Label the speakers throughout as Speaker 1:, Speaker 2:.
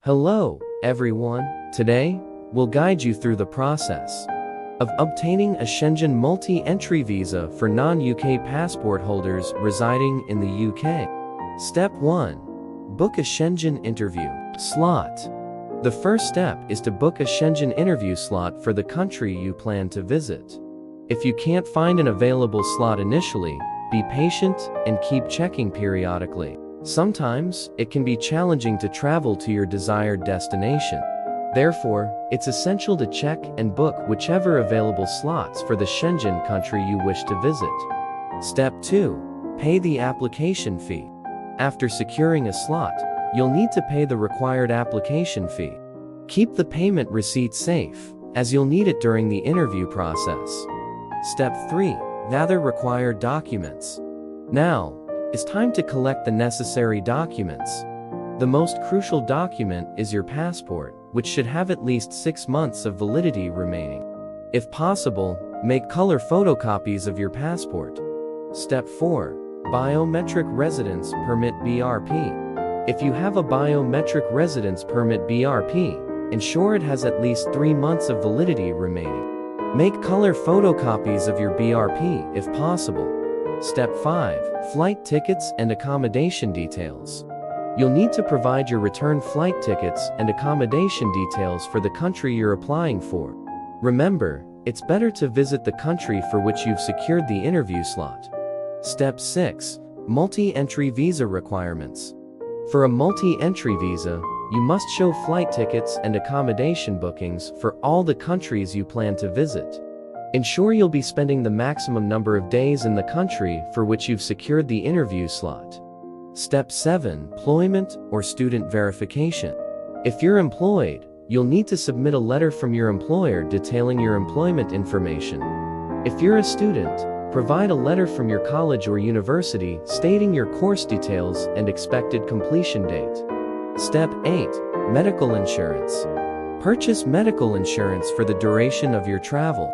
Speaker 1: Hello, everyone. Today, we'll guide you through the process of obtaining a Schengen multi-entry visa for non-UK passport holders residing in the UK. Step 1. Book a Schengen interview slot. The first step is to book a Schengen interview slot for the country you plan to visit. If you can't find an available slot initially, be patient and keep checking periodically. Sometimes, it can be challenging to travel to your desired destination. Therefore, it's essential to check and book whichever available slots for the Schengen country you wish to visit. Step 2. Pay the application fee. After securing a slot, you'll need to pay the required application fee. Keep the payment receipt safe, as you'll need it during the interview process. Step 3. Gather required documents. Now, it's time to collect the necessary documents. The most crucial document is your passport, which should have at least 6 months of validity remaining. If possible, make color photocopies of your passport. Step 4. Biometric Residence Permit (BRP). If you have a Biometric Residence Permit (BRP), ensure it has at least 3 months of validity remaining. Make color photocopies of your BRP if possible. Step 5. Flight tickets and accommodation details. You'll need to provide your return flight tickets and accommodation details for the country you're applying for. Remember, it's better to visit the country for which you've secured the interview slot. Step 6. Multi-entry visa requirements. For a multi-entry visa, you must show flight tickets and accommodation bookings for all the countries you plan to visit. Ensure you'll be spending the maximum number of days in the country for which you've secured the interview slot. Step 7. Employment or student verification. If you're employed, you'll need to submit a letter from your employer detailing your employment information. If you're a student, provide a letter from your college or university stating your course details and expected completion date. Step 8. Medical insurance. Purchase medical insurance for the duration of your travel.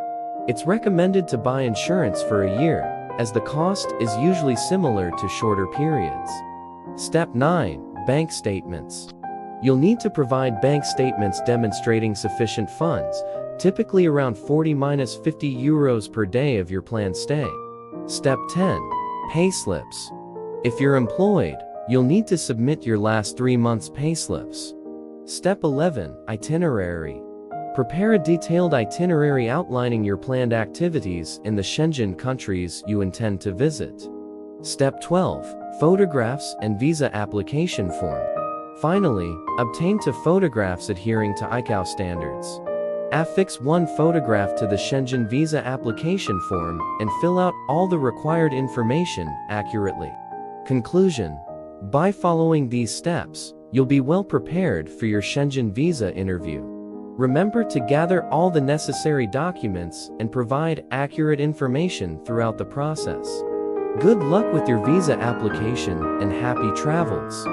Speaker 1: It's recommended to buy insurance for a year, as the cost is usually similar to shorter periods. Step 9. Bank statements. You'll need to provide bank statements demonstrating sufficient funds, typically around 40–50 euros per day of your planned stay. Step 10. Payslips. If you're employed, you'll need to submit your last 3 months' payslips. Step 11. Itinerary. Prepare a detailed itinerary outlining your planned activities in the Schengen countries you intend to visit. Step 12. Photographs and visa application form. Finally, obtain 2 photographs adhering to ICAO standards. Affix 1 photograph to the Schengen visa application form and fill out all the required information accurately. Conclusion. By following these steps, you'll be well prepared for your Schengen visa interview. Remember to gather all the necessary documents and provide accurate information throughout the process. Good luck with your visa application and happy travels!